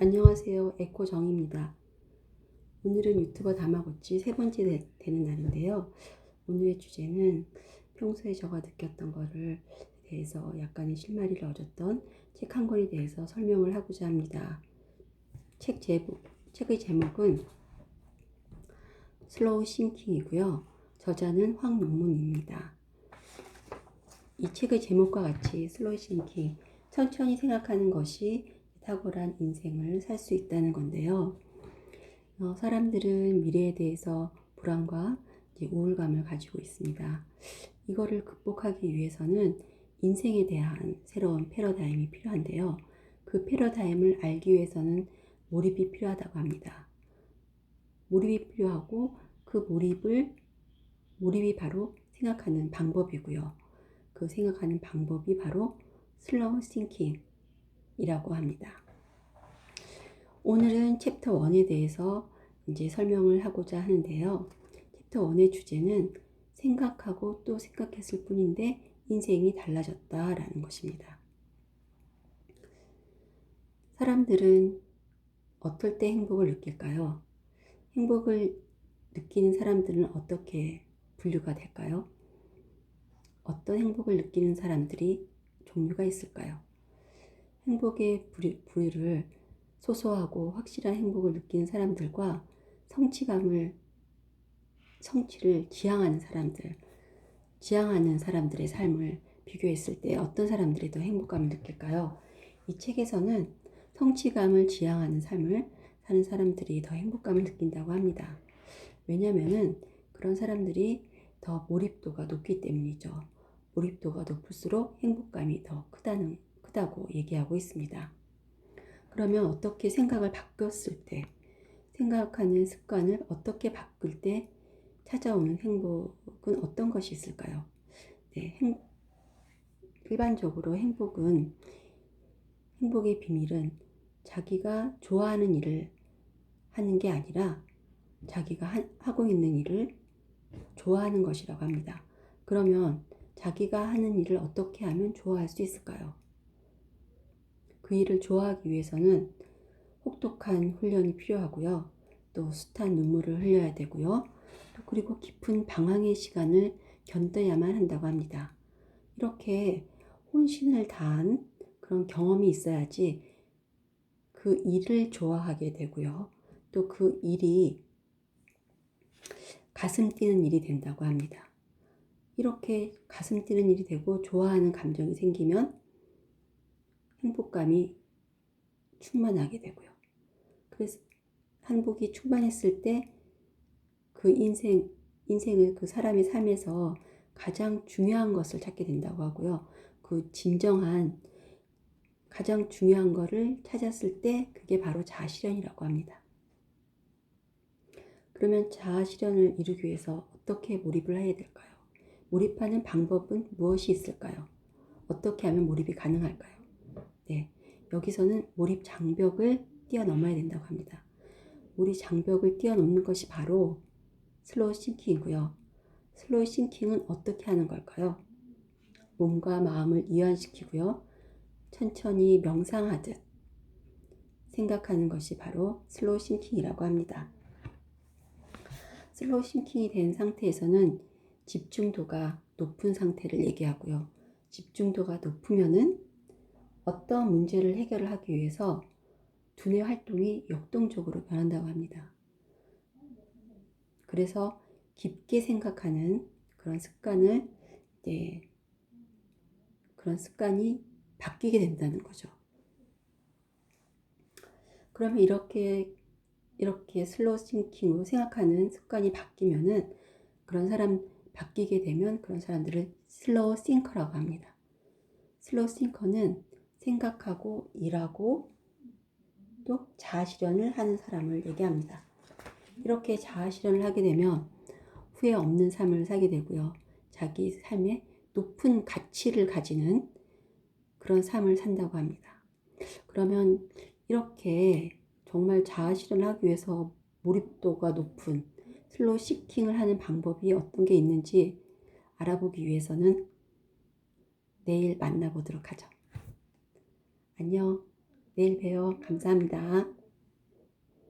안녕하세요. 에코정입니다. 오늘은 유튜버 다마고치 세 번째 되는 날인데요. 오늘의 주제는 평소에 제가 느꼈던 거를 대해서 약간의 실마리를 얻었던 책 한 권에 대해서 설명을 하고자 합니다. 책의 제목은 슬로우 싱킹이고요. 저자는 황용문입니다. 이 책의 제목과 같이 슬로우 싱킹, 천천히 생각하는 것이 탁월한 인생을 살 수 있다는 건데요. 사람들은 미래에 대해서 불안과 우울감을 가지고 있습니다. 이거를 극복하기 위해서는 인생에 대한 새로운 패러다임이 필요한데요. 그 패러다임을 알기 위해서는 몰입이 필요하다고 합니다. 몰입이 필요하고 그 몰입이 바로 생각하는 방법이고요. 그 생각하는 방법이 바로 슬로우 싱킹이라고 합니다. 오늘은 챕터 1에 대해서 이제 설명을 하고자 하는데요. 챕터 1의 주제는 생각하고 또 생각했을 뿐인데 인생이 달라졌다라는 것입니다. 사람들은 어떨 때 행복을 느낄까요? 행복을 느끼는 사람들은 어떻게 분류가 될까요? 어떤 행복을 느끼는 사람들이 종류가 있을까요? 행복의 부류를 소소하고 확실한 행복을 느끼는 사람들과 성취를 지향하는 사람들의 삶을 비교했을 때 어떤 사람들이 더 행복감을 느낄까요? 이 책에서는 성취감을 지향하는 삶을 사는 사람들이 더 행복감을 느낀다고 합니다. 왜냐하면 그런 사람들이 더 몰입도가 높기 때문이죠. 몰입도가 높을수록 행복감이 더 크다고 얘기하고 있습니다. 그러면 어떻게 생각을 바꿨을 때, 생각하는 습관을 어떻게 바꿀 때 찾아오는 행복은 어떤 것이 있을까요? 네, 일반적으로 행복의 비밀은 자기가 좋아하는 일을 하는 게 아니라 자기가 하고 있는 일을 좋아하는 것이라고 합니다. 그러면 자기가 하는 일을 어떻게 하면 좋아할 수 있을까요? 그 일을 좋아하기 위해서는 혹독한 훈련이 필요하고요. 또 숱한 눈물을 흘려야 되고요. 그리고 깊은 방황의 시간을 견뎌야만 한다고 합니다. 이렇게 혼신을 다한 그런 경험이 있어야지 그 일을 좋아하게 되고요. 또 그 일이 가슴 뛰는 일이 된다고 합니다. 이렇게 가슴 뛰는 일이 되고 좋아하는 감정이 생기면 행복감이 충만하게 되고요. 그래서 행복이 충만했을 때 그 인생을 그 사람의 삶에서 가장 중요한 것을 찾게 된다고 하고요. 그 진정한 가장 중요한 것을 찾았을 때 그게 바로 자아실현이라고 합니다. 그러면 자아실현을 이루기 위해서 어떻게 몰입을 해야 될까요? 몰입하는 방법은 무엇이 있을까요? 어떻게 하면 몰입이 가능할까요? 네, 여기서는 몰입 장벽을 뛰어넘어야 된다고 합니다. 몰입 장벽을 뛰어넘는 것이 바로 슬로우 싱킹이고요. 슬로우 싱킹은 어떻게 하는 걸까요? 몸과 마음을 이완시키고요. 천천히 명상하듯 생각하는 것이 바로 슬로우 싱킹이라고 합니다. 슬로우 싱킹이 된 상태에서는 집중도가 높은 상태를 얘기하고요. 집중도가 높으면은 어떤 문제를 해결을 하기 위해서 두뇌 활동이 역동적으로 변한다고 합니다. 그래서 깊게 생각하는 그런 습관이 바뀌게 된다는 거죠. 그러면 이렇게 슬로우 싱킹으로 생각하는 습관이 바뀌게 되면 그런 사람들을 슬로우 싱커라고 합니다. 슬로우 싱커는 생각하고 일하고 또 자아실현을 하는 사람을 얘기합니다. 이렇게 자아실현을 하게 되면 후회 없는 삶을 살게 되고요. 자기 삶에 높은 가치를 가지는 그런 삶을 산다고 합니다. 그러면 이렇게 정말 자아실현을 하기 위해서 몰입도가 높은 슬로우 싱킹을 하는 방법이 어떤 게 있는지 알아보기 위해서는 내일 만나보도록 하죠. 안녕. 내일 봬요. 감사합니다.